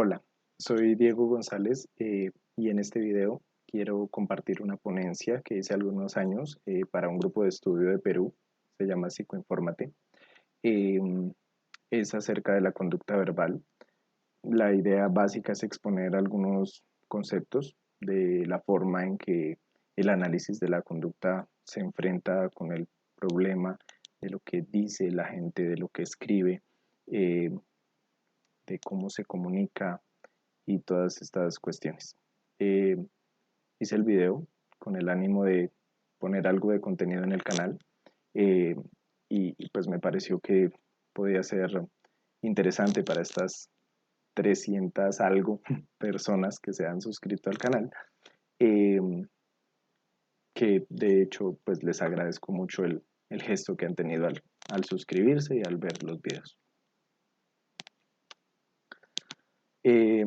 Hola, soy Diego González y en este video quiero compartir una ponencia que hice algunos años para un grupo de estudio de Perú, se llama Psicoinfórmate. Eh, es acerca de la conducta verbal. La idea básica es exponer algunos conceptos de la forma en que el análisis de la conducta se enfrenta con el problema de lo que dice la gente, de lo que escribe, eh, de cómo se comunica y todas estas cuestiones. Eh, Hice el video con el ánimo de poner algo de contenido en el canal eh, pues me pareció que podía ser interesante para estas 300 algo personas que se han suscrito al canal, eh, que de hecho pues les agradezco mucho el gesto que han tenido al suscribirse y al ver los videos. Eh,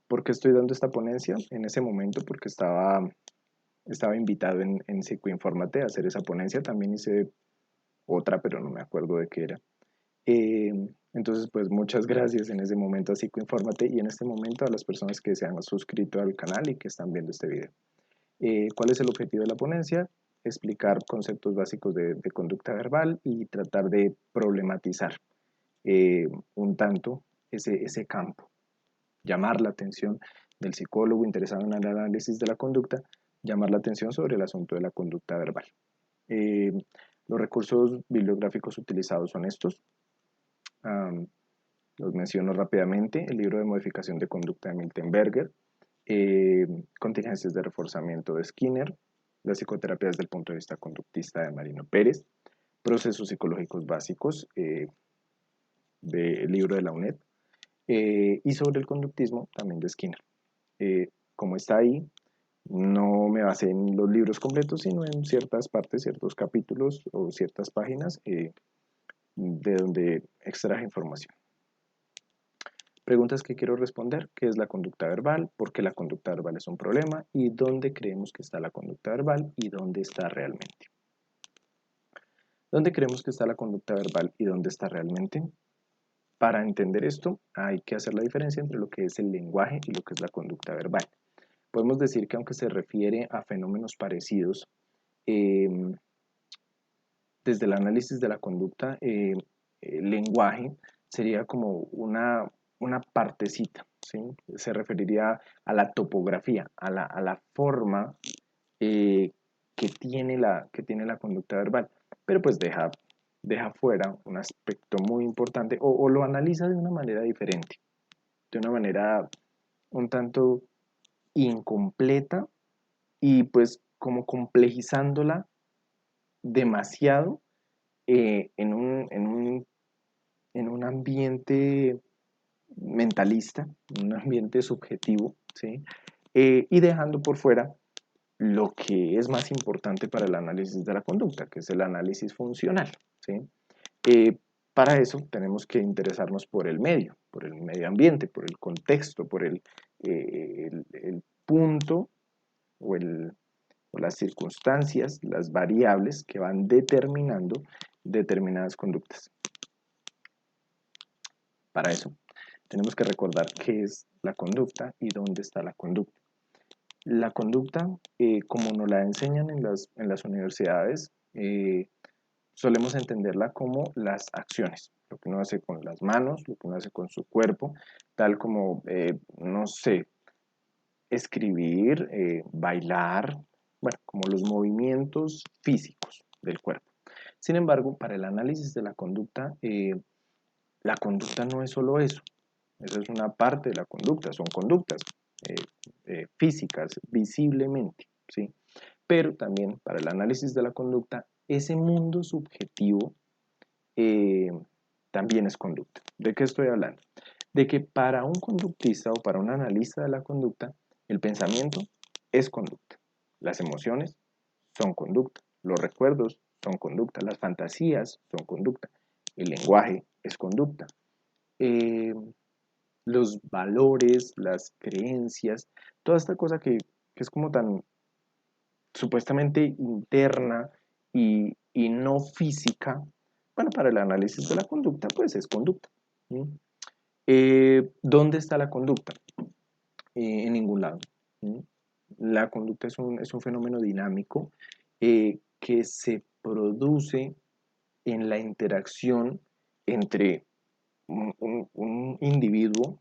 ¿Por qué estoy dando esta ponencia? En ese momento porque estaba invitado en Psicoinfórmate a hacer esa ponencia. También hice otra, pero no me acuerdo de qué era. Eh, entonces, pues muchas gracias en ese momento a Psicoinfórmate y en este momento a las personas que se han suscrito al canal y que están viendo este video. ¿Cuál es el objetivo de la ponencia? Explicar conceptos básicos de conducta verbal y tratar de problematizar un tanto ese campo, llamar la atención del psicólogo interesado en el análisis de la conducta, llamar la atención sobre el asunto de la conducta verbal. Eh, los recursos bibliográficos utilizados son estos. Um, los menciono rápidamente: el libro de modificación de conducta de Milton Berger, contingencias de reforzamiento de Skinner, las psicoterapia desde el punto de vista conductista de Marino Pérez, procesos psicológicos básicos del libro de la UNED, y sobre el conductismo también de Skinner. Como está ahí, no me basé en los libros completos, sino en ciertas partes, ciertos capítulos o ciertas páginas de donde extraje información. Preguntas que quiero responder: ¿qué es la conducta verbal? ¿Por qué la conducta verbal es un problema? ¿Y dónde creemos que está la conducta verbal? ¿Y dónde está realmente? ¿Dónde creemos que está la conducta verbal y dónde está realmente? Para entender esto, hay que hacer la diferencia entre lo que es el lenguaje y lo que es la conducta verbal. Podemos decir que aunque se refiere a fenómenos parecidos, eh, desde el análisis de la conducta, el lenguaje sería como una partecita, ¿sí? Se referiría a la topografía, a la forma eh, que tiene la conducta verbal, pero pues deja fuera un aspecto muy importante o lo analiza de una manera diferente, de una manera un tanto incompleta y pues como complejizándola demasiado en un ambiente mentalista, un ambiente subjetivo, ¿sí? Y dejando por fuera lo que es más importante para el análisis de la conducta, que es el análisis funcional, ¿sí? Eh, para eso tenemos que interesarnos por el medio ambiente, por el contexto, por el punto o, o las circunstancias, las variables que van determinando determinadas conductas. Para eso tenemos que recordar qué es la conducta y dónde está la conducta. La conducta, como nos la enseñan en las universidades, solemos entenderla como las acciones, lo que uno hace con las manos, lo que uno hace con su cuerpo, tal como, no sé, escribir, bailar, bueno, como los movimientos físicos del cuerpo. Sin embargo, para el análisis de la conducta no es solo eso. Eso es una parte de la conducta, son conductas eh, físicas, visiblemente, ¿sí? Pero también para el análisis de la conducta, ese mundo subjetivo eh, también es conducta. ¿De qué estoy hablando? De que para un conductista o para un analista de la conducta, el pensamiento es conducta, las emociones son conducta, los recuerdos son conducta, las fantasías son conducta, el lenguaje es conducta. Eh, los valores, las creencias, toda esta cosa que es como tan supuestamente interna y no física, bueno, para el análisis de la conducta, pues es conducta. ¿Sí? ¿Dónde está la conducta? En ningún lado. ¿Sí? La conducta es un fenómeno dinámico que se produce en la interacción entre un individuo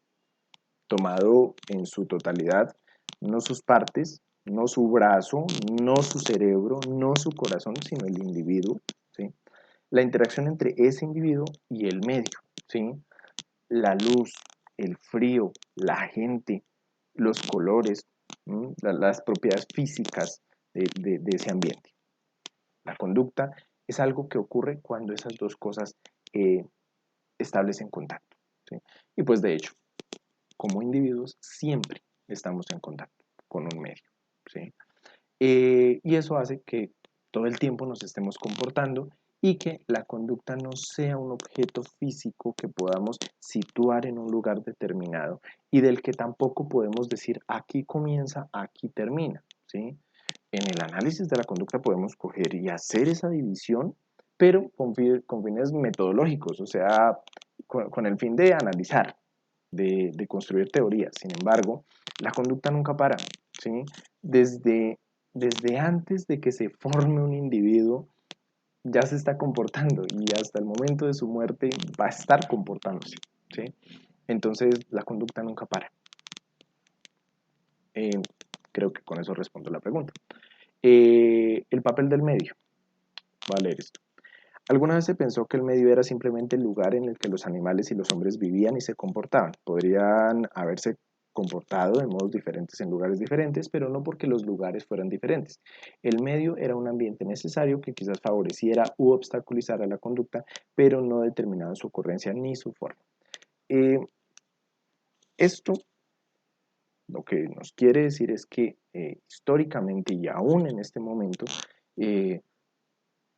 tomado en su totalidad, no sus partes, no su brazo, no su cerebro, no su corazón, sino el individuo, ¿sí? La interacción entre ese individuo y el medio, ¿sí? La luz, el frío, la gente, los colores, las propiedades físicas de ese ambiente. La conducta es algo que ocurre cuando esas dos cosas eh, establecen contacto, ¿sí? Y pues de hecho, como individuos siempre estamos en contacto con un medio, ¿sí? Y eso hace que todo el tiempo nos estemos comportando y que la conducta no sea un objeto físico que podamos situar en un lugar determinado y del que tampoco podemos decir aquí comienza, aquí termina, ¿sí? En el análisis de la conducta podemos coger y hacer esa división, pero con fines metodológicos, o sea, con el fin de analizar, de construir teorías. Sin embargo, la conducta nunca para, ¿sí? Desde, desde antes de que se forme un individuo, ya se está comportando y hasta el momento de su muerte va a estar comportándose, ¿sí? Entonces, la conducta nunca para. Eh, Creo que con eso respondo la pregunta. El papel del medio. Voy a leer esto. ¿Alguna vez se pensó que el medio era simplemente el lugar en el que los animales y los hombres vivían y se comportaban? Podrían haberse comportado de modos diferentes en lugares diferentes, pero no porque los lugares fueran diferentes. El medio era un ambiente necesario que quizás favoreciera u obstaculizara la conducta, pero no determinaba su ocurrencia ni su forma. Eh, Esto lo que nos quiere decir es que históricamente y aún en este momento, eh,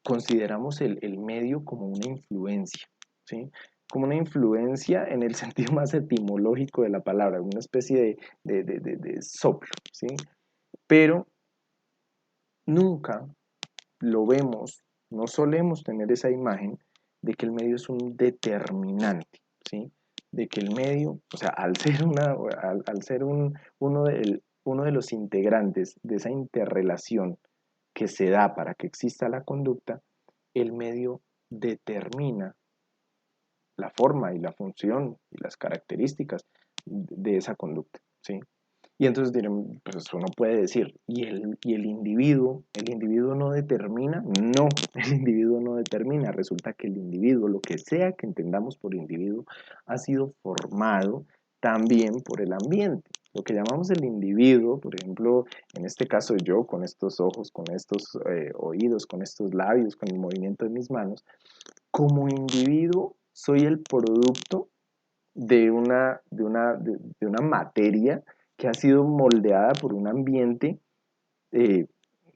consideramos el medio como una influencia, ¿sí? Como una influencia en el sentido más etimológico de la palabra, una especie de soplo, ¿sí? Pero nunca lo vemos, no solemos tener esa imagen de que el medio es un determinante, ¿sí? De que el medio, o sea, al ser, al ser uno de los integrantes de esa interrelación que se da para que exista la conducta, el medio determina la forma y la función y las características de esa conducta, ¿sí? Y entonces dirán, pues uno puede decir, ¿y el individuo no determina? No, el individuo no determina. Resulta que el individuo, lo que sea que entendamos por individuo, ha sido formado también por el ambiente. Lo que llamamos el individuo, por ejemplo, en este caso yo, con estos ojos, con estos oídos, con estos labios, con el movimiento de mis manos, como individuo soy el producto de una materia que ha sido moldeada por un ambiente eh,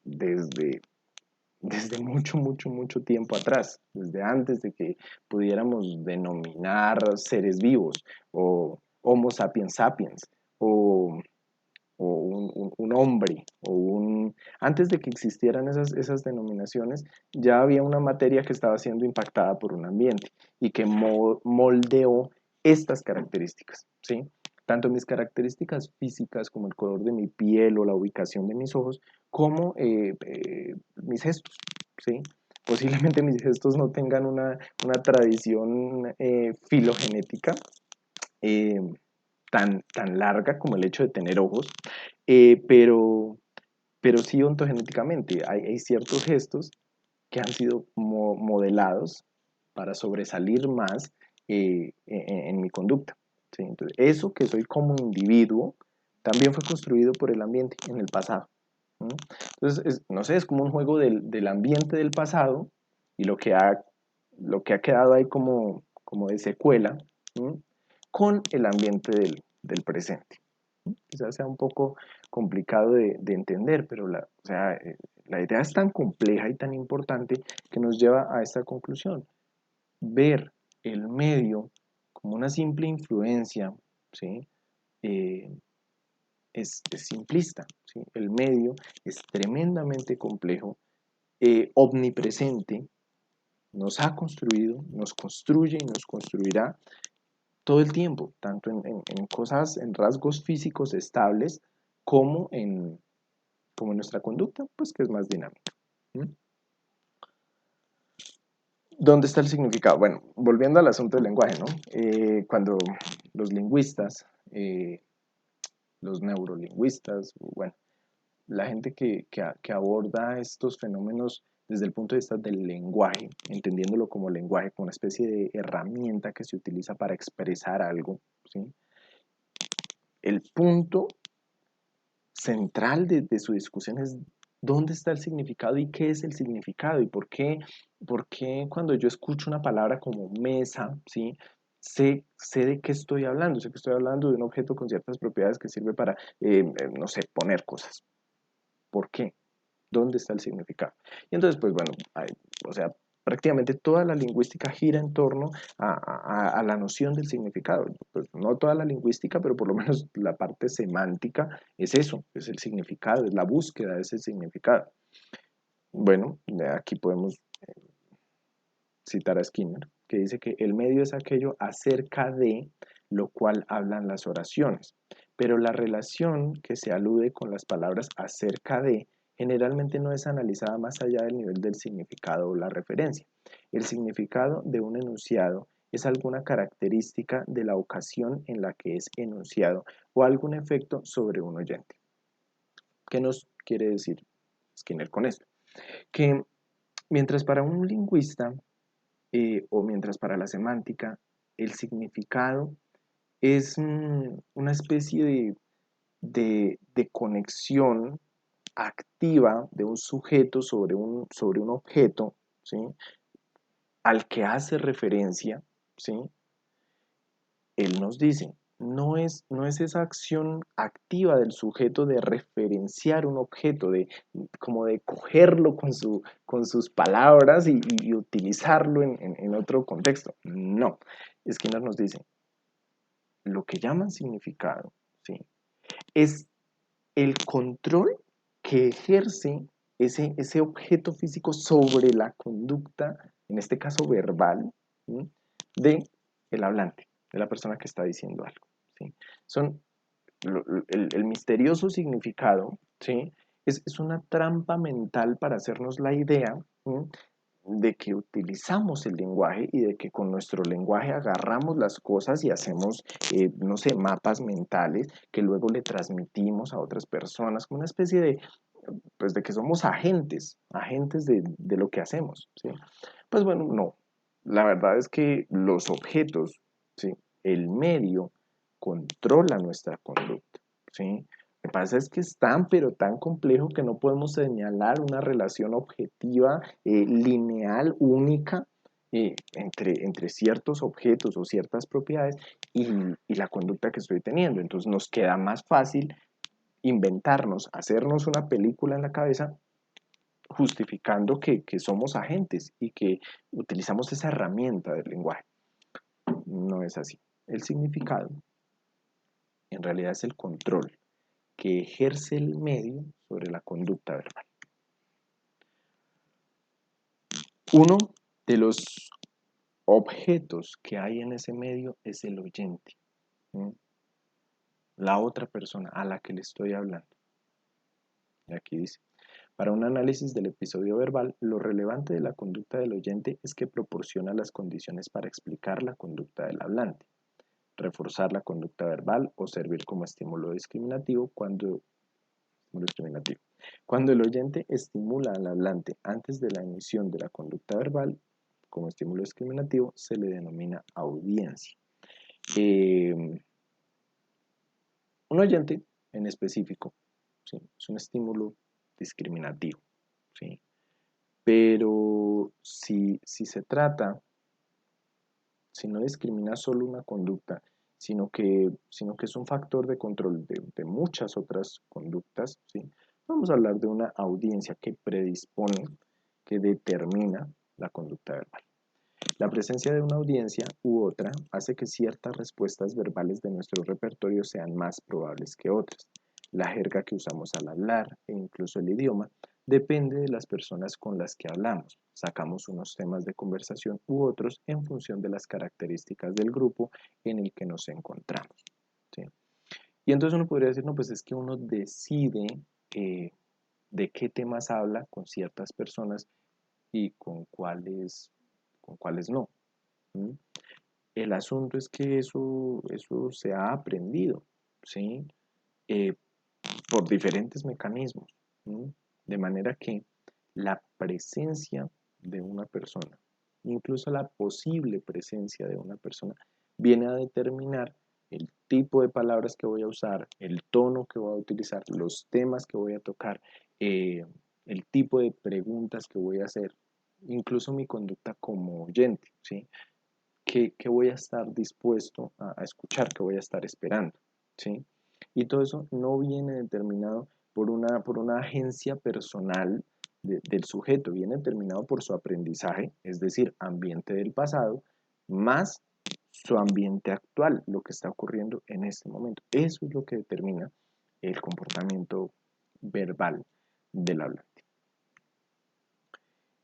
desde, desde mucho, mucho, mucho tiempo atrás, desde antes de que pudiéramos denominar seres vivos, o Homo sapiens sapiens, o, un hombre, antes de que existieran esas denominaciones, ya había una materia que estaba siendo impactada por un ambiente y que moldeó estas características, ¿sí? Tanto mis características físicas como el color de mi piel o la ubicación de mis ojos, como mis gestos, ¿sí? Posiblemente mis gestos no tengan una tradición filogenética eh, tan larga como el hecho de tener ojos, eh, pero, pero sí ontogenéticamente hay ciertos gestos que han sido modelados para sobresalir más en mi conducta, ¿sí? Entonces, eso que soy como individuo también fue construido por el ambiente en el pasado. ¿Sí? Entonces, no sé, es como un juego del ambiente del pasado y lo que ha quedado ahí como de secuela, ¿sí? Con el ambiente del presente. Quizás sea un poco complicado de entender, pero o sea, la idea es tan compleja y tan importante que nos lleva a esta conclusión. Ver el medio como una simple influencia, ¿sí? Eh, es simplista, ¿sí? El medio es tremendamente complejo, omnipresente, nos ha construido, nos construye y nos construirá todo el tiempo, tanto en cosas, en rasgos físicos estables, como como en nuestra conducta, pues que es más dinámica. ¿Mm? ¿Dónde está el significado? Bueno, volviendo al asunto del lenguaje, ¿no? Cuando los lingüistas, los neurolingüistas, bueno, la gente que aborda estos fenómenos desde el punto de vista del lenguaje, entendiéndolo como lenguaje, como una especie de herramienta que se utiliza para expresar algo, ¿sí? El punto central de su discusión es dónde está el significado y qué es el significado y por qué cuando yo escucho una palabra como mesa, ¿sí? Sé de qué estoy hablando, sé que estoy hablando de un objeto con ciertas propiedades que sirve para, no sé, poner cosas. ¿Por qué? ¿Dónde está el significado? Y entonces, pues bueno, o sea, prácticamente toda la lingüística gira en torno a la noción del significado. Pues no toda la lingüística, pero por lo menos la parte semántica es eso, es el significado, es la búsqueda de ese significado. Bueno, aquí podemos citar a Skinner, que dice que el medio es aquello acerca de lo cual hablan las oraciones, pero la relación que se alude con las palabras acerca de generalmente no es analizada más allá del nivel del significado o la referencia. El significado de un enunciado es alguna característica de la ocasión en la que es enunciado o algún efecto sobre un oyente. ¿Qué nos quiere decir Skinner con esto? Que mientras para un lingüista o mientras para la semántica el significado es una especie de conexión activa de un sujeto sobre un objeto, ¿sí? Al que hace referencia, ¿sí? Él nos dice, no es esa acción activa del sujeto de referenciar un objeto, como de cogerlo con sus palabras y utilizarlo en otro contexto. No, Skinner nos dice, lo que llaman significado, ¿sí? Es el control que ejerce ese objeto físico sobre la conducta, en este caso verbal, ¿sí? De el hablante, de la persona que está diciendo algo. ¿Sí? Son el misterioso significado, ¿sí? Es una trampa mental para hacernos la idea, ¿sí? De que utilizamos el lenguaje y de que con nuestro lenguaje agarramos las cosas y hacemos, no sé, mapas mentales que luego le transmitimos a otras personas, como una especie de, pues de que somos agentes de lo que hacemos, ¿sí? Pues bueno, no. La verdad es que los objetos, ¿sí? El medio controla nuestra conducta, ¿sí? Lo que pasa es que es tan, pero tan complejo que no podemos señalar una relación objetiva, lineal, única, entre ciertos objetos o ciertas propiedades y la conducta que estoy teniendo. Entonces nos queda más fácil inventarnos, hacernos una película en la cabeza justificando que somos agentes y que utilizamos esa herramienta del lenguaje. No es así. El significado en realidad es el control que ejerce el medio sobre la conducta verbal. Uno de los objetos que hay en ese medio es el oyente, ¿sí? La otra persona a la que le estoy hablando. Y aquí dice, para un análisis del episodio verbal, lo relevante de la conducta del oyente es que proporciona las condiciones para explicar la conducta del hablante, reforzar la conducta verbal o servir como estímulo discriminativo cuando el oyente estimula al hablante antes de la emisión de la conducta verbal como estímulo discriminativo, se le denomina audiencia. Un oyente en específico, ¿sí? Es un estímulo discriminativo, ¿sí? Pero si se trata, si no discrimina solo una conducta, sino que es un factor de control de muchas otras conductas, ¿sí? Vamos a hablar de una audiencia que predispone, que determina la conducta verbal. La presencia de una audiencia u otra hace que ciertas respuestas verbales de nuestro repertorio sean más probables que otras. La jerga que usamos al hablar e incluso el idioma Depende de las personas con las que hablamos. Sacamos unos temas de conversación u otros en función de las características del grupo en el que nos encontramos. ¿Sí? Y entonces uno podría decir, no, pues es que uno decide eh, de qué temas habla con ciertas personas y con cuáles no. ¿Mm? El asunto es que eso se ha aprendido, ¿sí? Eh, por diferentes mecanismos, ¿sí? De manera que la presencia de una persona, incluso la posible presencia de una persona, viene a determinar el tipo de palabras que voy a usar, el tono que voy a utilizar, los temas que voy a tocar, eh, el tipo de preguntas que voy a hacer, incluso mi conducta como oyente, ¿sí? Que voy a estar dispuesto a escuchar, que voy a estar esperando, ¿sí? Y todo eso no viene determinado por una agencia personal del sujeto, viene determinado por su aprendizaje, es decir, ambiente del pasado, más su ambiente actual, lo que está ocurriendo en este momento. Eso es lo que determina el comportamiento verbal del hablante.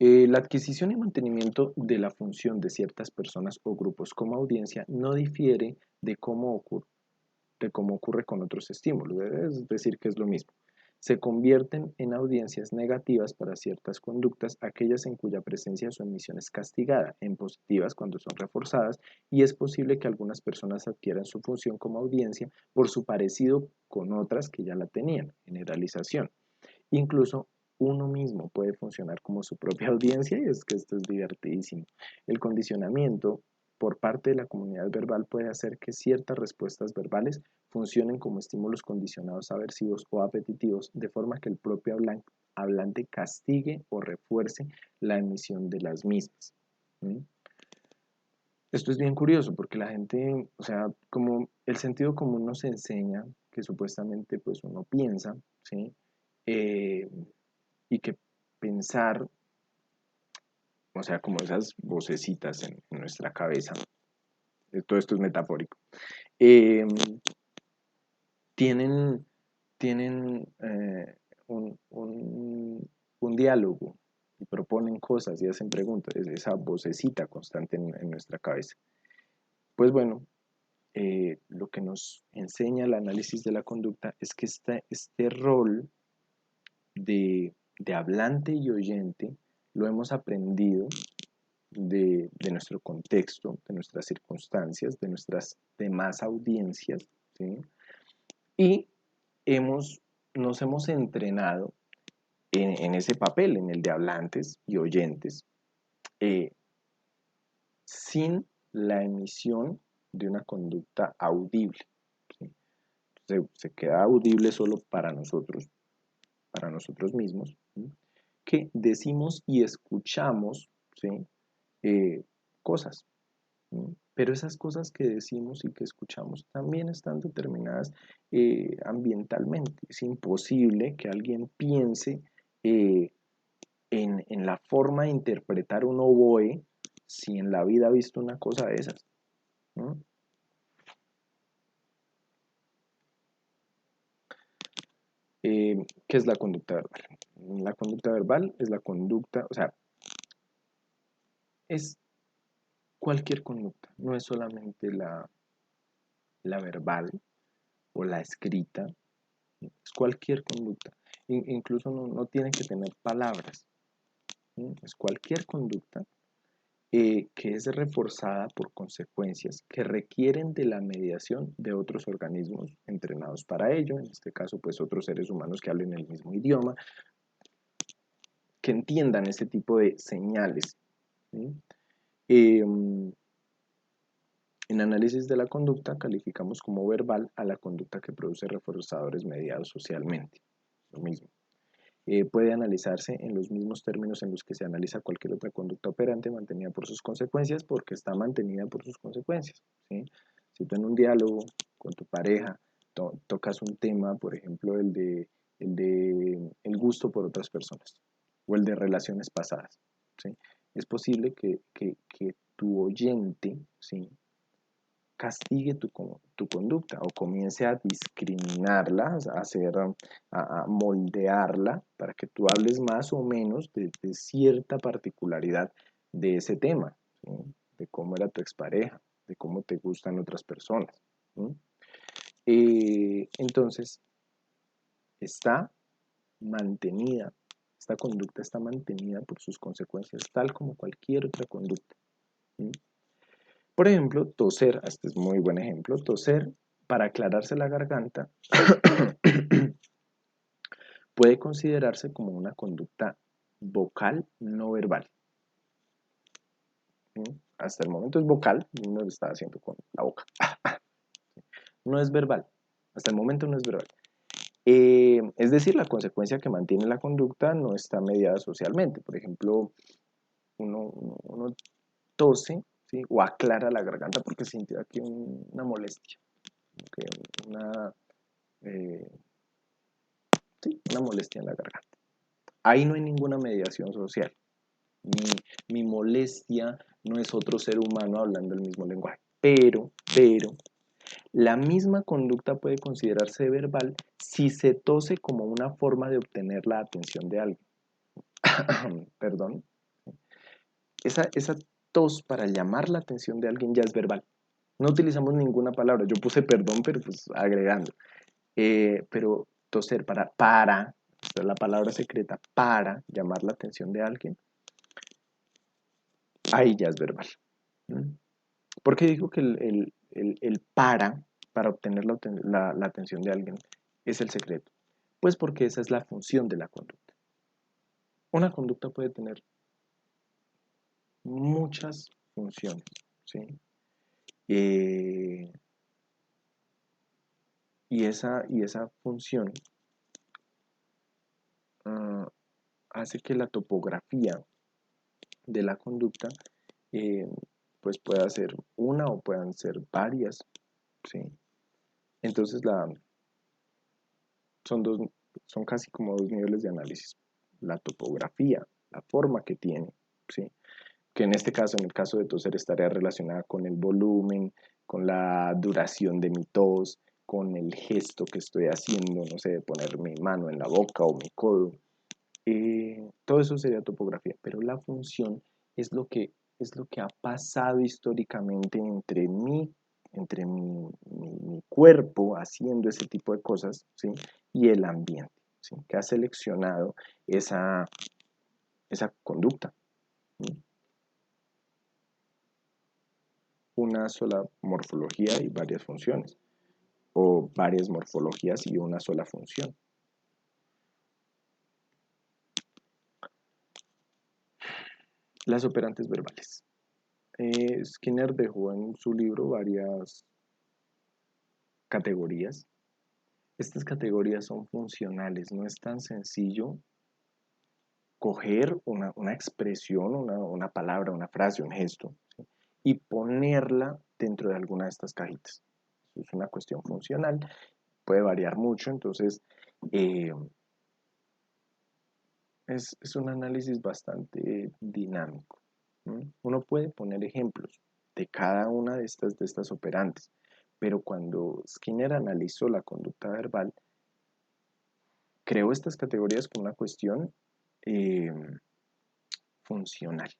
La adquisición y mantenimiento de la función de ciertas personas o grupos como audiencia no difiere de cómo ocurre con otros estímulos, es decir, que es lo mismo. Se convierten en audiencias negativas para ciertas conductas, aquellas en cuya presencia su emisión es castigada, en positivas cuando son reforzadas, y es posible que algunas personas adquieran su función como audiencia por su parecido con otras que ya la tenían, generalización. Incluso uno mismo puede funcionar como su propia audiencia y es que esto es divertidísimo. El condicionamiento por parte de la comunidad verbal puede hacer que ciertas respuestas verbales funcionen como estímulos condicionados aversivos o apetitivos, de forma que el propio hablante castigue o refuerce la emisión de las mismas. ¿Mm? Esto es bien curioso porque la gente, o sea, como el sentido común nos enseña que supuestamente pues uno piensa, ¿sí? Eh, y que pensar, o sea, como esas vocecitas en nuestra cabeza, todo esto es metafórico, eh, tienen, tienen un diálogo y proponen cosas y hacen preguntas, es esa vocecita constante en nuestra cabeza. Pues bueno, lo que nos enseña el análisis de la conducta es que este rol de hablante y oyente lo hemos aprendido de nuestro contexto, de nuestras circunstancias, de nuestras demás audiencias, ¿sí? Y hemos, nos hemos entrenado en ese papel, en el de hablantes y oyentes, eh, sin la emisión de una conducta audible, ¿sí? Se queda audible solo para nosotros mismos, ¿sí? Que decimos y escuchamos, ¿sí? Cosas. ¿Sí? Pero esas cosas que decimos y que escuchamos también están determinadas ambientalmente. Es imposible que alguien piense eh, en la forma de interpretar un oboe si en la vida ha visto una cosa de esas. ¿No? ¿Qué es la conducta verbal? La conducta verbal es la conducta, o sea, es cualquier conducta, no es solamente la verbal o la escrita, es cualquier conducta. Incluso no tiene que tener palabras, ¿sí? Es cualquier conducta que es reforzada por consecuencias que requieren de la mediación de otros organismos entrenados para ello, en este caso pues otros seres humanos que hablen el mismo idioma, que entiendan ese tipo de señales. ¿Sí? Eh, En análisis de la conducta calificamos como verbal a la conducta que produce reforzadores mediados socialmente. Lo mismo. Puede analizarse en los mismos términos en los que se analiza cualquier otra conducta operante mantenida por sus consecuencias, porque está mantenida por sus consecuencias. ¿Sí? Si tú en un diálogo con tu pareja tocas un tema, por ejemplo, el gusto por otras personas o el de relaciones pasadas, ¿sí? Es posible que tu oyente, ¿sí? Castigue tu tu conducta o comience a discriminarla, a moldearla para que tú hables más o menos de cierta particularidad de ese tema, ¿sí? De cómo era tu expareja, de cómo te gustan otras personas, ¿sí? Entonces, está mantenida, esta conducta está mantenida por sus consecuencias, tal como cualquier otra conducta, ¿sí? Por ejemplo, toser, este es muy buen ejemplo, toser para aclararse la garganta puede considerarse como una conducta vocal no verbal, ¿sí? Hasta el momento es vocal, no lo está haciendo con la boca, no es verbal, hasta el momento no es verbal. Es decir, la consecuencia que mantiene la conducta no está mediada socialmente. Por ejemplo, uno tose, ¿sí? O aclara la garganta porque sintió aquí una molestia, una, eh, sí, una molestia en la garganta. Ahí no hay ninguna mediación social. Mi molestia no es otro ser humano hablando el mismo lenguaje. Pero, la misma conducta puede considerarse verbal si se tose como una forma de obtener la atención de alguien. Perdón. Esa tos para llamar la atención de alguien ya es verbal. No utilizamos ninguna palabra. Yo puse perdón, pero pues agregando. Pero toser esta es la palabra secreta, para llamar la atención de alguien, ahí ya es verbal. ¿Mm? ¿Por qué digo que el para obtener la atención de alguien, es el secreto? Pues porque esa es la función de la conducta. Una conducta puede tener muchas funciones, ¿sí? Eh, y esa función uh, hace que la topografía de la conducta eh, pues pueda ser una o puedan ser varias, ¿sí? Entonces son, dos, son casi como dos niveles de análisis. La topografía, la forma que tiene, ¿sí? Que en este caso, en el caso de toser, estaría relacionada con el volumen, con la duración de mi tos, con el gesto que estoy haciendo, no sé, de poner mi mano en la boca o mi codo. Todo eso sería topografía, pero la función es lo que ha pasado históricamente entre mi cuerpo haciendo ese tipo de cosas, ¿sí? Y el ambiente, ¿sí? Que ha seleccionado esa conducta, ¿sí? Una sola morfología y varias funciones, o varias morfologías y una sola función. Las operantes verbales. Skinner dejó en su libro varias categorías. Estas categorías son funcionales, no es tan sencillo coger una expresión, una palabra, una frase, un gesto, ¿sí? Y ponerla dentro de alguna de estas cajitas. Es una cuestión funcional, puede variar mucho, entonces eh, es un análisis bastante dinámico. Uno puede poner ejemplos de cada una de estas operantes, pero cuando Skinner analizó la conducta verbal, creó estas categorías con una cuestión eh, funcional,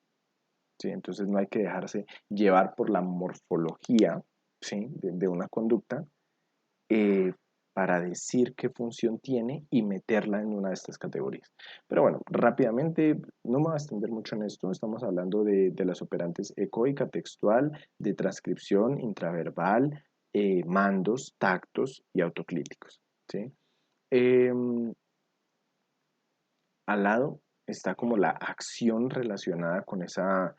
¿sí? Entonces no hay que dejarse llevar por la morfología, ¿sí? de una conducta eh, para decir qué función tiene y meterla en una de estas categorías. Pero bueno, rápidamente, no me voy a extender mucho en esto, estamos hablando de las operantes ecoica, textual, de transcripción, intraverbal, mandos, tactos y autoclíticos, ¿sí? Em, Al lado está como la acción relacionada con esa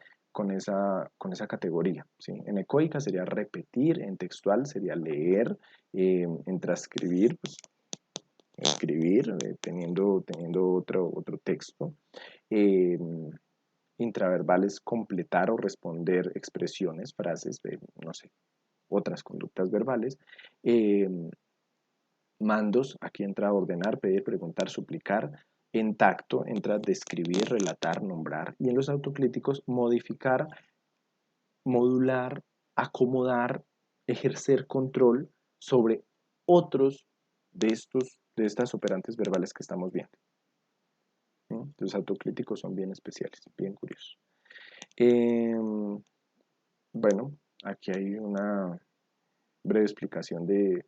categoría, ¿sí? En ecoica sería repetir, en textual sería leer, en transcribir, pues, escribir, teniendo otro texto. Eh, Intraverbal es completar o responder expresiones, frases de, no sé, otras conductas verbales. Eh, Mandos, aquí entra ordenar, pedir, preguntar, suplicar. En tacto entra describir, relatar, nombrar. Y en los autocríticos, modificar, modular, acomodar, ejercer control sobre otros de estas operantes verbales que estamos viendo. Los autocríticos son bien especiales, bien curiosos. Bueno, aquí hay una breve explicación de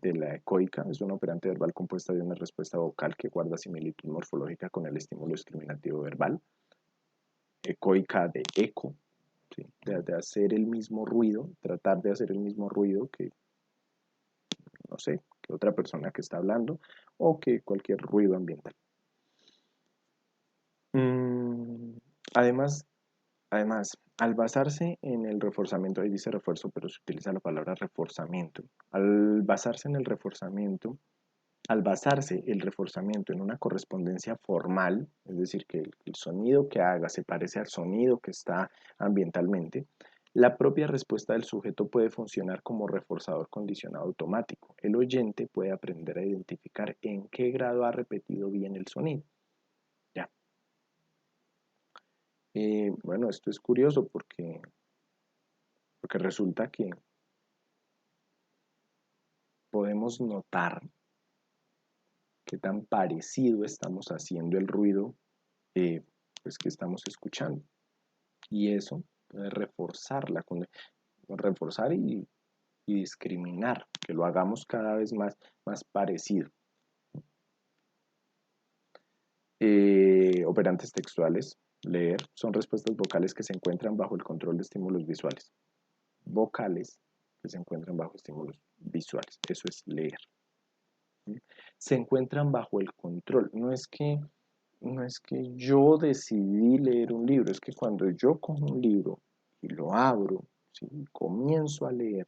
la ecoica. Es una operante verbal compuesta de una respuesta vocal que guarda similitud morfológica con el estímulo discriminativo verbal. Ecoica de eco, ¿sí? de hacer el mismo ruido, tratar de hacer el mismo ruido que, no sé, que otra persona que está hablando o que cualquier ruido ambiental. Además, al basarse en el reforzamiento, ahí dice refuerzo, pero se utiliza la palabra reforzamiento. Al basarse el reforzamiento en una correspondencia formal, es decir, que el sonido que haga se parece al sonido que está ambientalmente, la propia respuesta del sujeto puede funcionar como reforzador condicionado automático. El oyente puede aprender a identificar en qué grado ha repetido bien el sonido. Ya. Bueno, esto es curioso porque resulta que podemos notar qué tan parecido estamos haciendo el ruido pues, que estamos escuchando. Y eso puede reforzar y discriminar, que lo hagamos cada vez más parecido. Operantes textuales, leer, son respuestas vocales que se encuentran bajo el control de estímulos visuales. Vocales que se encuentran bajo estímulos visuales, eso es leer. Se encuentran bajo el control, no es que yo decidí leer un libro, es que cuando yo cojo un libro y lo abro, ¿sí? Comienzo a leer,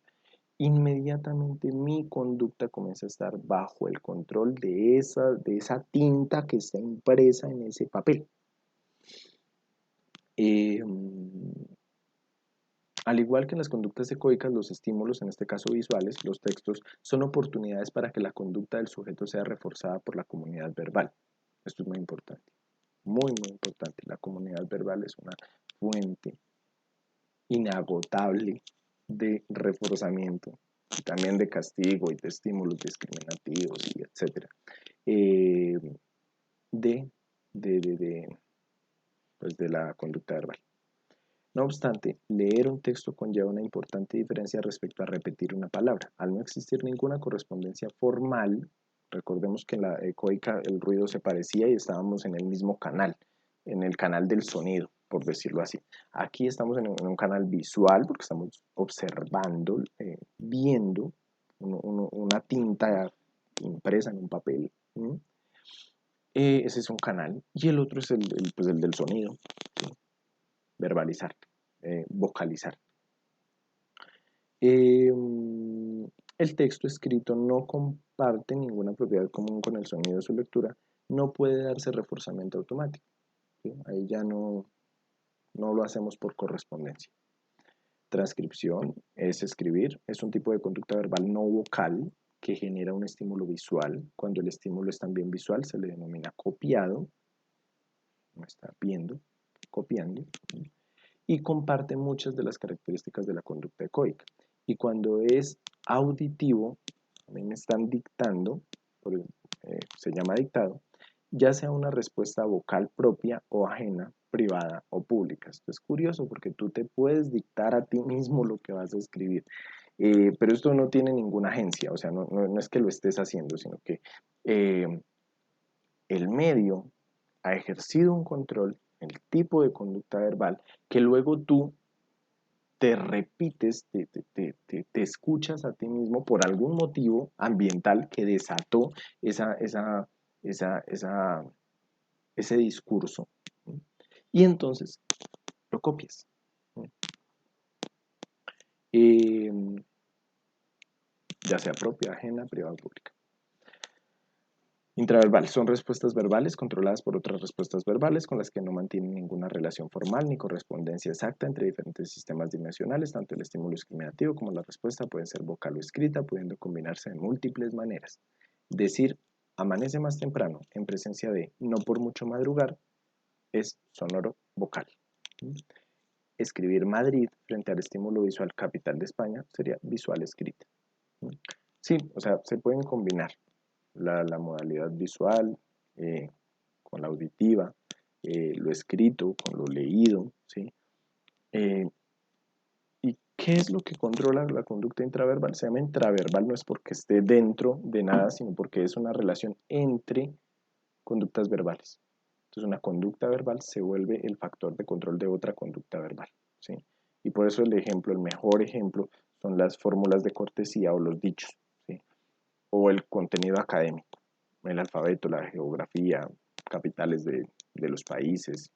inmediatamente mi conducta comienza a estar bajo el control de esa tinta que está impresa en ese papel. Al igual que en las conductas ecoicas, los estímulos, en este caso visuales, los textos, son oportunidades para que la conducta del sujeto sea reforzada por la comunidad verbal. Esto es muy importante, muy importante. La comunidad verbal es una fuente inagotable de reforzamiento, y también de castigo y de estímulos discriminativos, y etc. Pues de la conducta verbal. No obstante, leer un texto conlleva una importante diferencia respecto a repetir una palabra. Al no existir ninguna correspondencia formal, recordemos que en la ecoica el ruido se parecía y estábamos en el mismo canal, en el canal del sonido, por decirlo así. Aquí estamos en un canal visual porque estamos observando, viendo una tinta impresa en un papel. Ese es un canal. Y el otro es pues el del sonido, ¿sí? Verbalizar, vocalizar. El texto escrito no comparte ninguna propiedad común con el sonido de su lectura, no puede darse reforzamiento automático. ¿Sí? Ahí ya no lo hacemos por correspondencia. Transcripción es escribir, es un tipo de conducta verbal no vocal que genera un estímulo visual. Cuando el estímulo es también visual se le denomina copiado, no está viendo, copiando, y comparte muchas de las características de la conducta ecoica. Y cuando es auditivo, a mí me están dictando, se llama dictado, ya sea una respuesta vocal propia o ajena, privada o pública. Esto es curioso porque tú te puedes dictar a ti mismo lo que vas a escribir, pero esto no tiene ninguna agencia, o sea, no es que lo estés haciendo, sino que el medio ha ejercido un control, el tipo de conducta verbal, que luego tú te repites, te escuchas a ti mismo por algún motivo ambiental que desató ese discurso. Y entonces lo copias. Ya sea propia, ajena, privada o pública. Intraverbal son respuestas verbales controladas por otras respuestas verbales con las que no mantienen ninguna relación formal ni correspondencia exacta entre diferentes sistemas dimensionales. Tanto el estímulo discriminativo como la respuesta pueden ser vocal o escrita, pudiendo combinarse de múltiples maneras. Decir amanece más temprano en presencia de no por mucho madrugar es sonoro vocal. escribir Madrid frente al estímulo visual capital de España sería visual escrita. Sí, o sea, se pueden combinar la modalidad visual con la auditiva, lo escrito con lo leído, ¿sí? ¿Y qué es lo que controla la conducta intraverbal? Se llama intraverbal no es porque esté dentro de nada, sino porque es una relación entre conductas verbales. Entonces una conducta verbal se vuelve el factor de control de otra conducta verbal, ¿sí? Y por eso el ejemplo, el mejor ejemplo, son las fórmulas de cortesía o los dichos, ¿sí? O el contenido académico, el alfabeto, la geografía, capitales de los países,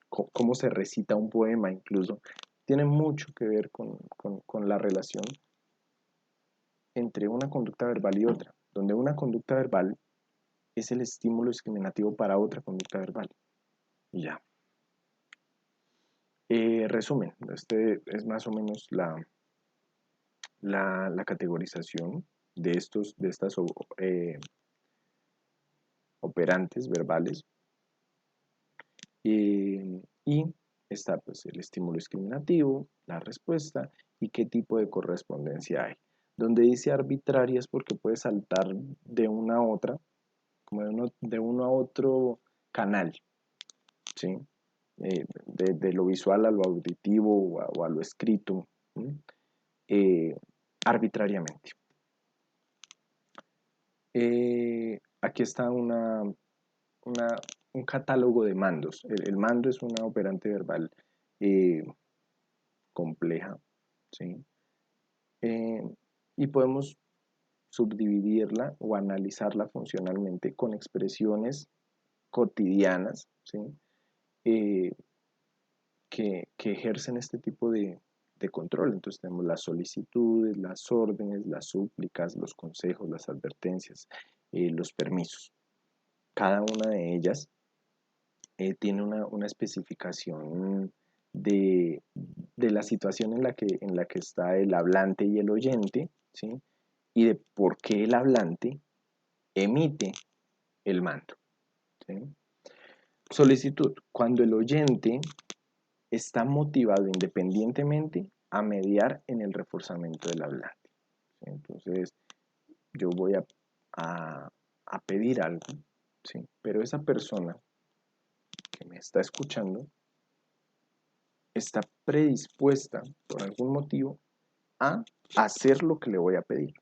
cómo se recita un poema incluso, tiene mucho que ver con la relación entre una conducta verbal y otra, donde una conducta verbal es el estímulo discriminativo para otra conducta verbal. Y ya. Resumen, este es más o menos la categorización de estas operantes verbales. Y está pues el estímulo discriminativo, la respuesta y qué tipo de correspondencia hay. Donde dice arbitraria es porque puede saltar de una a otra, como de uno a otro canal, ¿sí? De lo visual a lo auditivo o a lo escrito, arbitrariamente. Aquí está un catálogo de mandos. El mando es una operante verbal compleja, ¿sí? Y podemos subdividirla o analizarla funcionalmente con expresiones cotidianas, ¿sí? Eh, que ejercen este tipo de control. Entonces tenemos las solicitudes, las órdenes, las súplicas, los consejos, las advertencias, los permisos. Cada una de ellas tiene una especificación de la situación en la que está el hablante y el oyente, ¿sí? Y de por qué el hablante emite el mando, ¿sí? Solicitud, cuando el oyente está motivado independientemente a mediar en el reforzamiento del hablante, ¿sí? Entonces, yo voy a pedir algo, ¿sí? Pero esa persona que me está escuchando está predispuesta por algún motivo a hacer lo que le voy a pedir.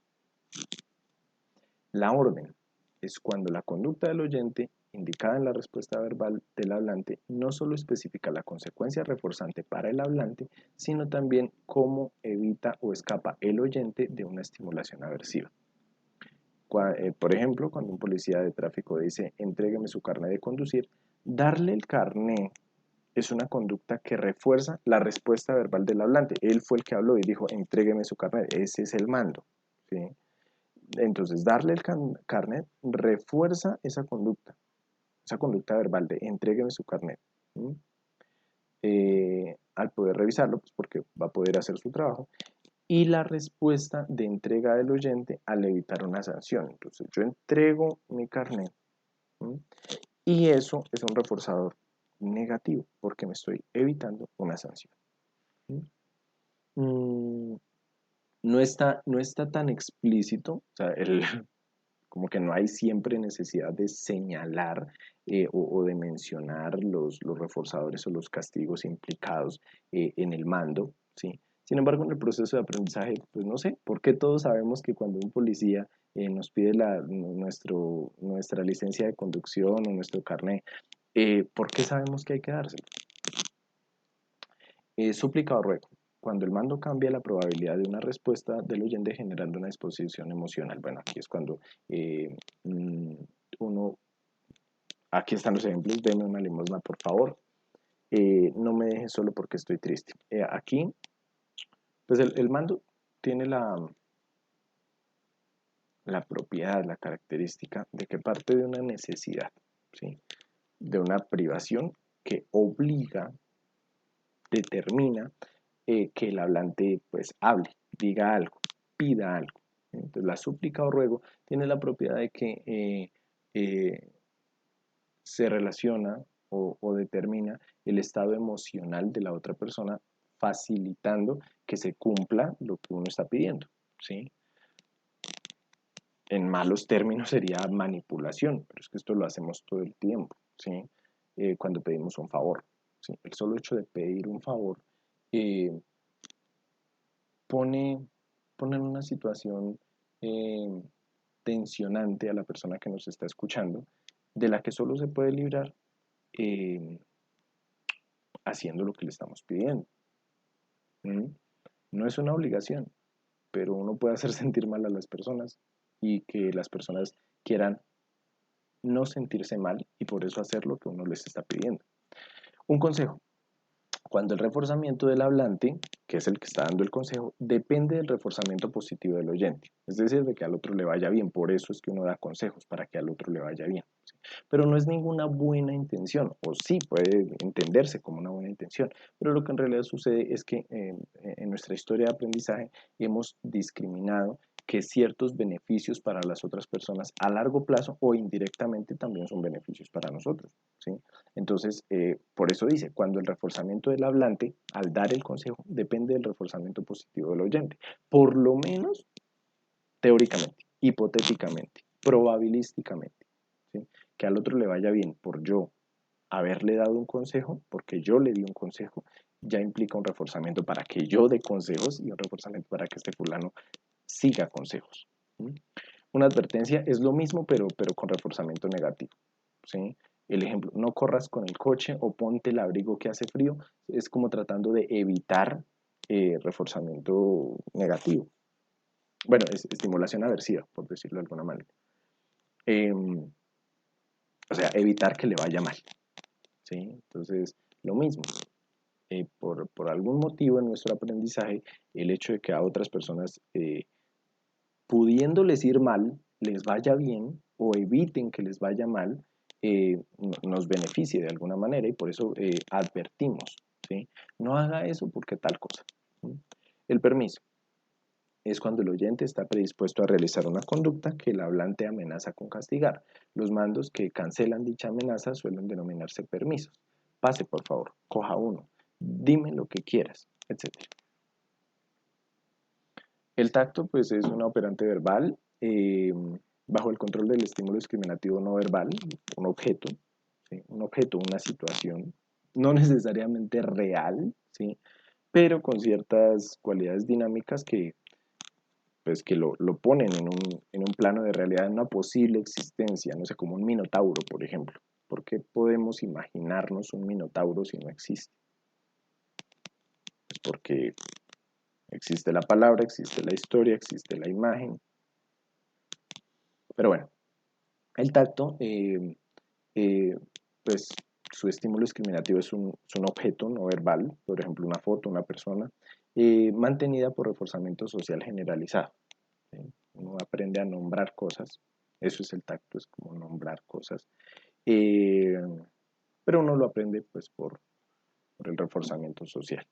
La orden es cuando la conducta del oyente, indicada en la respuesta verbal del hablante, no solo especifica la consecuencia reforzante para el hablante, sino también cómo evita o escapa el oyente de una estimulación aversiva. Por ejemplo, cuando un policía de tráfico dice, entrégueme su carnet de conducir, darle el carnet es una conducta que refuerza la respuesta verbal del hablante. Él fue el que habló y dijo, entrégueme su carnet, ese es el mando, ¿sí? Entonces, darle el carnet refuerza esa conducta verbal de entrégueme su carnet. ¿Sí? Al poder revisarlo, pues porque va a poder hacer su trabajo, y la respuesta de entrega del oyente al evitar una sanción. Entonces, yo entrego mi carnet, ¿sí? Y eso es un reforzador negativo porque me estoy evitando una sanción. ¿Sí? No está tan explícito, o sea, como que no hay siempre necesidad de señalar o de mencionar los reforzadores o los castigos implicados en el mando, ¿sí? Sin embargo, en el proceso de aprendizaje, pues no sé, ¿por qué todos sabemos que cuando un policía nos pide nuestra licencia de conducción o nuestro carnet, ¿por qué sabemos que hay que dárselo? Súplica o ruego. Cuando el mando cambia la probabilidad de una respuesta del oyente generando una disposición emocional. Bueno, aquí es cuando eh, mm, uno, aquí están los ejemplos, deme una limosna por favor, no me dejes solo porque estoy triste. Aquí, pues el mando tiene la propiedad, la característica de que parte de una necesidad, ¿sí? De una privación que obliga, determina que el hablante pues hable, diga algo, pida algo. Entonces la súplica o ruego tiene la propiedad de que se relaciona o determina el estado emocional de la otra persona, facilitando que se cumpla lo que uno está pidiendo, ¿sí? En malos términos sería manipulación, pero es que esto lo hacemos todo el tiempo, ¿sí? Cuando pedimos un favor, ¿sí? El solo hecho de pedir un favor eh, pone, pone en una situación eh, tensionante a la persona que nos está escuchando, de la que solo se puede librar eh, haciendo lo que le estamos pidiendo. ¿Mm? No es una obligación, pero uno puede hacer sentir mal a las personas y que las personas quieran no sentirse mal y por eso hacer lo que uno les está pidiendo. Un consejo: cuando el reforzamiento del hablante, que es el que está dando el consejo, depende del reforzamiento positivo del oyente, es decir, de que al otro le vaya bien, por eso es que uno da consejos, para que al otro le vaya bien. ¿Sí? Pero no es ninguna buena intención, o sí puede entenderse como una buena intención, pero lo que en realidad sucede es que en nuestra historia de aprendizaje hemos discriminado que ciertos beneficios para las otras personas a largo plazo o indirectamente también son beneficios para nosotros, ¿sí? Entonces, por eso dice, cuando el reforzamiento del hablante, al dar el consejo, depende del reforzamiento positivo del oyente, por lo menos teóricamente, hipotéticamente, probabilísticamente, ¿sí? Que al otro le vaya bien por yo haberle dado un consejo, porque yo le di un consejo, ya implica un reforzamiento para que yo dé consejos y un reforzamiento para que este fulano siga consejos. ¿Sí? Una advertencia es lo mismo, pero con reforzamiento negativo. ¿Sí? El ejemplo, no corras con el coche o ponte el abrigo que hace frío, es como tratando de evitar reforzamiento negativo. Bueno, es estimulación aversiva, por decirlo de alguna manera. O sea, evitar que le vaya mal. ¿Sí? Entonces, lo mismo. Por algún motivo en nuestro aprendizaje, el hecho de que a otras personas, pudiéndoles ir mal, les vaya bien o eviten que les vaya mal, nos beneficie de alguna manera y por eso advertimos, ¿sí? No haga eso porque tal cosa. ¿Sí? El permiso es cuando el oyente está predispuesto a realizar una conducta que el hablante amenaza con castigar. Los mandos que cancelan dicha amenaza suelen denominarse permisos. Pase, por favor, coja uno, dime lo que quieras, etc. El tacto, pues, es una operante verbal bajo el control del estímulo discriminativo no verbal, un objeto, ¿sí? Un objeto, una situación, no necesariamente real, ¿sí? Pero con ciertas cualidades dinámicas que, pues, que lo ponen en un plano de realidad, en una posible existencia, no sé, como un minotauro, por ejemplo. ¿Por qué podemos imaginarnos un minotauro si no existe? Pues porque existe la palabra, existe la historia, existe la imagen. Pero bueno, el tacto, eh, pues su estímulo discriminativo es un objeto no verbal, por ejemplo una foto, una persona, mantenida por reforzamiento social generalizado. ¿Sí? Uno aprende a nombrar cosas, eso es el tacto, es como nombrar cosas, eh, pero uno lo aprende pues por el reforzamiento social.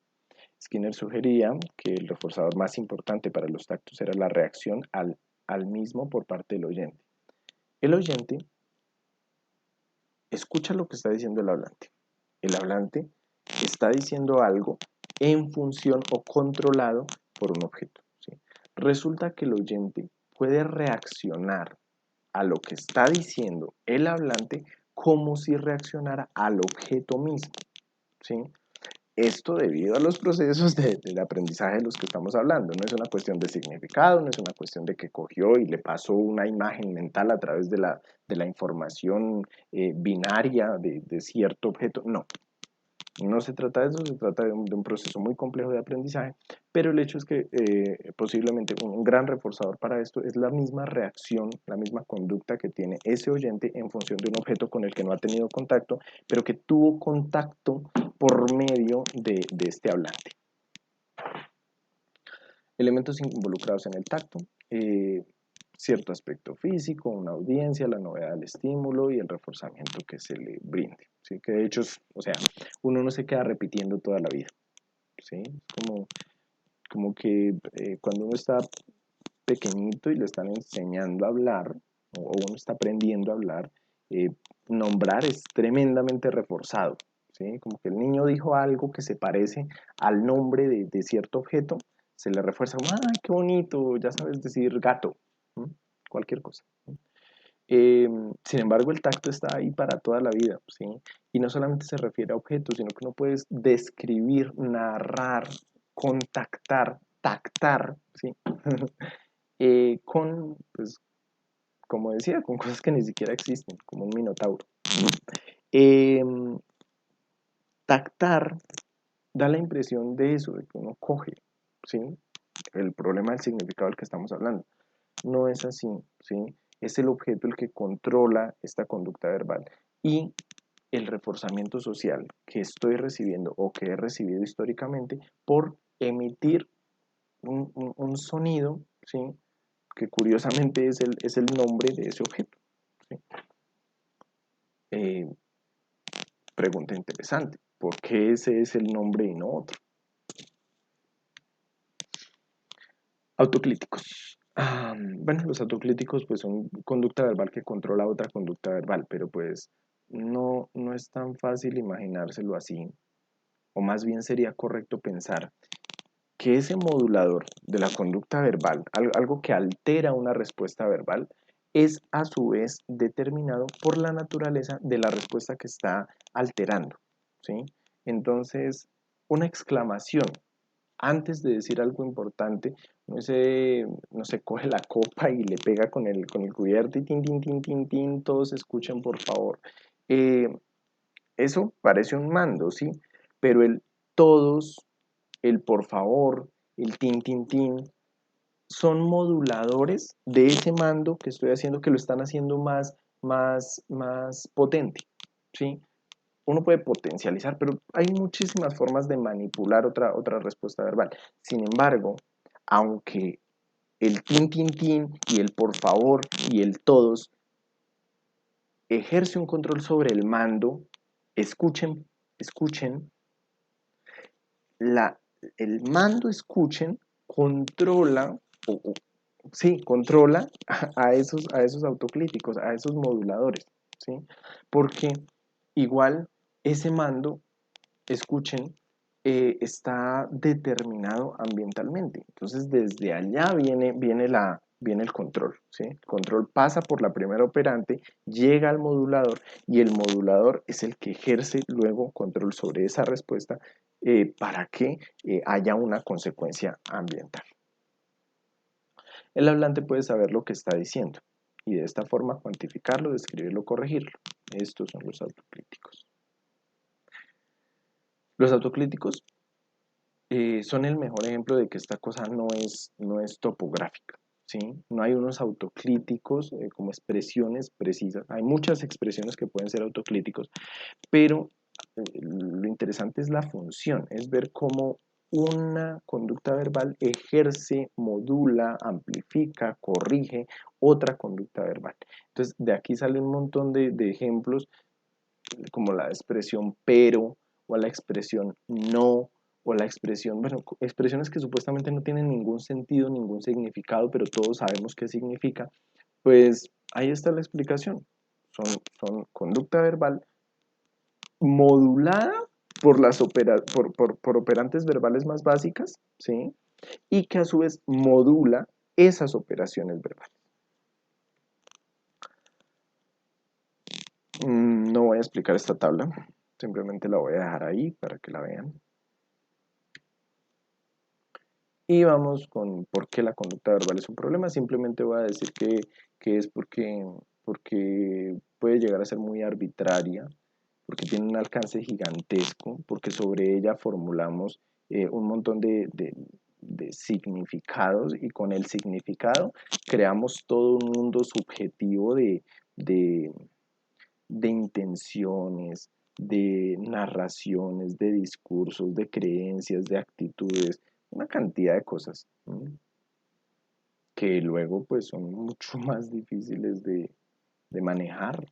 Skinner sugería que el reforzador más importante para los tactos era la reacción al mismo por parte del oyente. El oyente escucha lo que está diciendo el hablante. El hablante está diciendo algo en función o controlado por un objeto. ¿Sí? Resulta que el oyente puede reaccionar a lo que está diciendo el hablante como si reaccionara al objeto mismo. ¿Sí? Esto debido a los procesos del aprendizaje de los que estamos hablando. No es una cuestión de significado, no es una cuestión de que cogió y le pasó una imagen mental a través de la información binaria de cierto objeto. No, no se trata de eso, se trata de un proceso muy complejo de aprendizaje, pero el hecho es que posiblemente un gran reforzador para esto es la misma reacción, la misma conducta que tiene ese oyente en función de un objeto con el que no ha tenido contacto, pero que tuvo contacto por medio de este hablante. Elementos involucrados en el tacto, cierto aspecto físico, una audiencia, la novedad del estímulo y el reforzamiento que se le brinde. ¿Sí? Que de hecho, o sea, uno no se queda repitiendo toda la vida. ¿Sí? Es como que cuando uno está pequeñito y le están enseñando a hablar, o uno está aprendiendo a hablar, nombrar es tremendamente reforzado, ¿sí? Como que el niño dijo algo que se parece al nombre de cierto objeto, se le refuerza como, ¡ay, qué bonito! Ya sabes decir gato, ¿m? Cualquier cosa. Sin embargo, el tacto está ahí para toda la vida, ¿sí? Y no solamente se refiere a objetos, sino que uno puede describir, narrar, contactar, tactar, ¿sí? Con, pues, como decía, con cosas que ni siquiera existen, como un minotauro. Eh, Tactar da la impresión de eso, de que uno coge, ¿sí? El problema del significado del que estamos hablando. No es así, ¿sí? Es el objeto el que controla esta conducta verbal. Y el reforzamiento social que estoy recibiendo o que he recibido históricamente por emitir un sonido, ¿sí? Que curiosamente es el nombre de ese objeto. ¿Sí? Eh, Pregunta interesante, ¿por qué ese es el nombre y no otro? Autocríticos. Bueno, los autocríticos pues son conducta verbal que controla otra conducta verbal, pero pues no es tan fácil imaginárselo así, o más bien sería correcto pensar que ese modulador de la conducta verbal, algo que altera una respuesta verbal, es a su vez determinado por la naturaleza de la respuesta que está alterando, ¿sí? Entonces, una exclamación antes de decir algo importante, no se coge la copa y le pega con el cubierto y tin, tin, tin, tin, tin, todos escuchen por favor. Eh, Eso parece un mando, ¿sí? Pero el todos, el por favor, el tin, tin, tin, son moduladores de ese mando que estoy haciendo, que lo están haciendo más potente, ¿sí? Uno puede potencializar, pero hay muchísimas formas de manipular otra respuesta verbal. Sin embargo, aunque el tin, tin, tin y el por favor y el todos ejerce un control sobre el mando, escuchen, la, el mando escuchen controla, o, sí, controla a esos autocríticos, a esos moduladores, ¿sí? Porque igual ese mando escuchen, está determinado ambientalmente. Entonces, desde allá viene el control. ¿Sí? El control pasa por la primera operante, llega al modulador y el modulador es el que ejerce luego control sobre esa respuesta para que haya una consecuencia ambiental. El hablante puede saber lo que está diciendo y de esta forma cuantificarlo, describirlo, corregirlo. Estos son los autocríticos. Los autocríticos son el mejor ejemplo de que esta cosa no es topográfica, ¿sí? No hay unos autocríticos como expresiones precisas. Hay muchas expresiones que pueden ser autocríticos, pero lo interesante es la función, es ver cómo una conducta verbal ejerce, modula, amplifica, corrige otra conducta verbal. Entonces, de aquí sale un montón de ejemplos como la expresión pero o la expresión no o la expresión, bueno, expresiones que supuestamente no tienen ningún sentido, ningún significado, pero todos sabemos qué significa, pues ahí está la explicación. Son conducta verbal modulada por, por operantes verbales más básicas, ¿sí? Y que a su vez modula esas operaciones verbales. No voy a explicar esta tabla, simplemente la voy a dejar ahí para que la vean. Y vamos con por qué la conducta verbal es un problema. Simplemente voy a decir que es porque puede llegar a ser muy arbitraria, porque tiene un alcance gigantesco, porque sobre ella formulamos un montón de significados y con el significado creamos todo un mundo subjetivo de, de intenciones, de narraciones, de discursos, de creencias, de actitudes, una cantidad de cosas que luego pues son mucho más difíciles de manejar.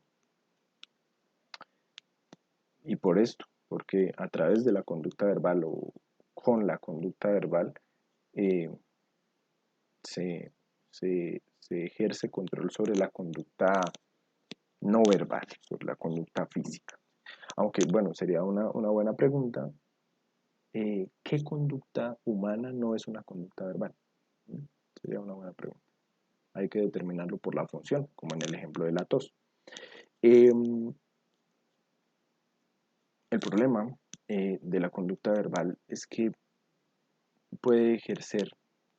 Y por esto, porque a través de la conducta verbal o con la conducta verbal eh, se ejerce control sobre la conducta no verbal, sobre la conducta física. Aunque, bueno, sería una buena pregunta. ¿Qué conducta humana no es una conducta verbal? ¿Mm? Sería una buena pregunta. Hay que determinarlo por la función, como en el ejemplo de la tos. El problema de la conducta verbal es que puede ejercer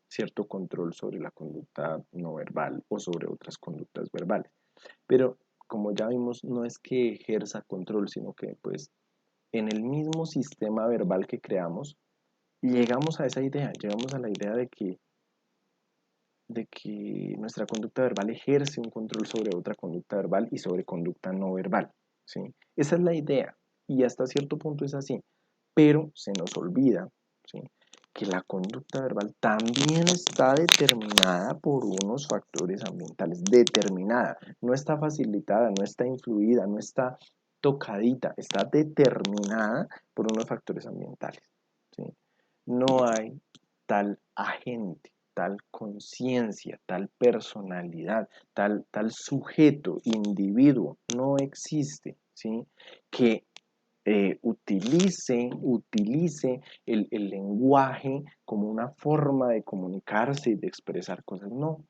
cierto control sobre la conducta no verbal o sobre otras conductas verbales. Pero como ya vimos, no es que ejerza control, sino que pues en el mismo sistema verbal que creamos, llegamos a esa idea, llegamos a la idea de que nuestra conducta verbal ejerce un control sobre otra conducta verbal y sobre conducta no verbal, ¿sí? Esa es la idea y hasta cierto punto es así, pero se nos olvida, ¿sí?, que la conducta verbal también está determinada por unos factores ambientales, determinada, no está facilitada, no está influida, no está tocadita, está determinada por unos factores ambientales, ¿sí? No hay tal agente, tal conciencia, tal personalidad, tal sujeto, individuo, no existe, ¿sí?, que utilice el lenguaje como una forma de comunicarse y de expresar cosas. No,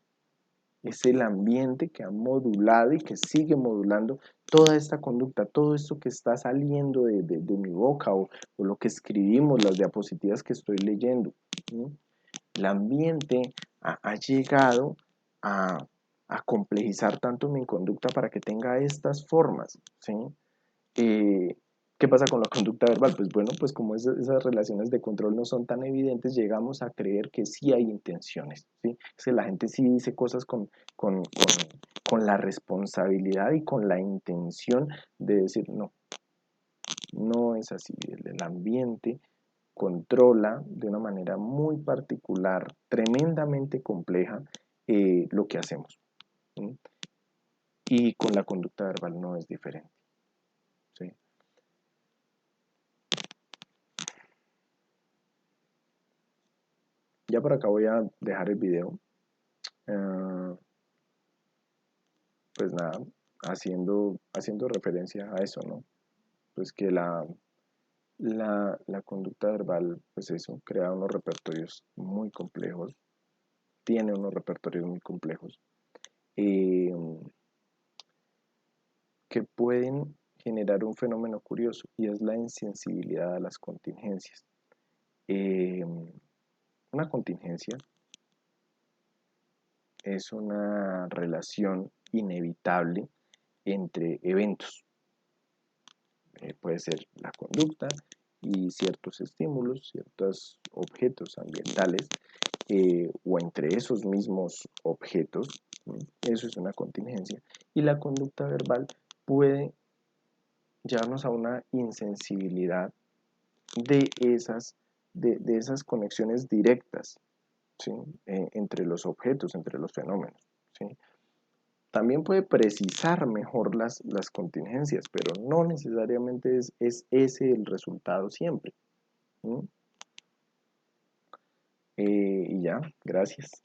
es el ambiente que ha modulado y que sigue modulando toda esta conducta, todo esto que está saliendo de mi boca o lo que escribimos, las diapositivas que estoy leyendo, ¿sí? El ambiente ha llegado a, a complejizar tanto mi conducta para que tenga estas formas, ¿sí? ¿Qué pasa con la conducta verbal? Pues bueno, pues como esas relaciones de control no son tan evidentes, llegamos a creer que sí hay intenciones, ¿sí? Es que la gente sí dice cosas con, con la responsabilidad y con la intención de decir, no, no es así. El ambiente controla de una manera muy particular, tremendamente compleja, lo que hacemos, ¿sí? Y con la conducta verbal no es diferente, ¿sí? Ya por acá voy a dejar el video. Pues nada, haciendo referencia a eso, ¿no? Pues que la conducta verbal, pues eso, crea unos repertorios muy complejos, tiene unos repertorios muy complejos, eh, que pueden generar un fenómeno curioso y es la insensibilidad a las contingencias. Eh, una contingencia es una relación inevitable entre eventos. Puede ser la conducta y ciertos estímulos, ciertos objetos ambientales, o entre esos mismos objetos. Eso es una contingencia. Y la conducta verbal puede llevarnos a una insensibilidad de de esas conexiones directas, ¿sí?, entre los objetos, entre los fenómenos, ¿sí? También puede precisar mejor las contingencias, pero no necesariamente es ese el resultado siempre, ¿sí? Y ya, gracias.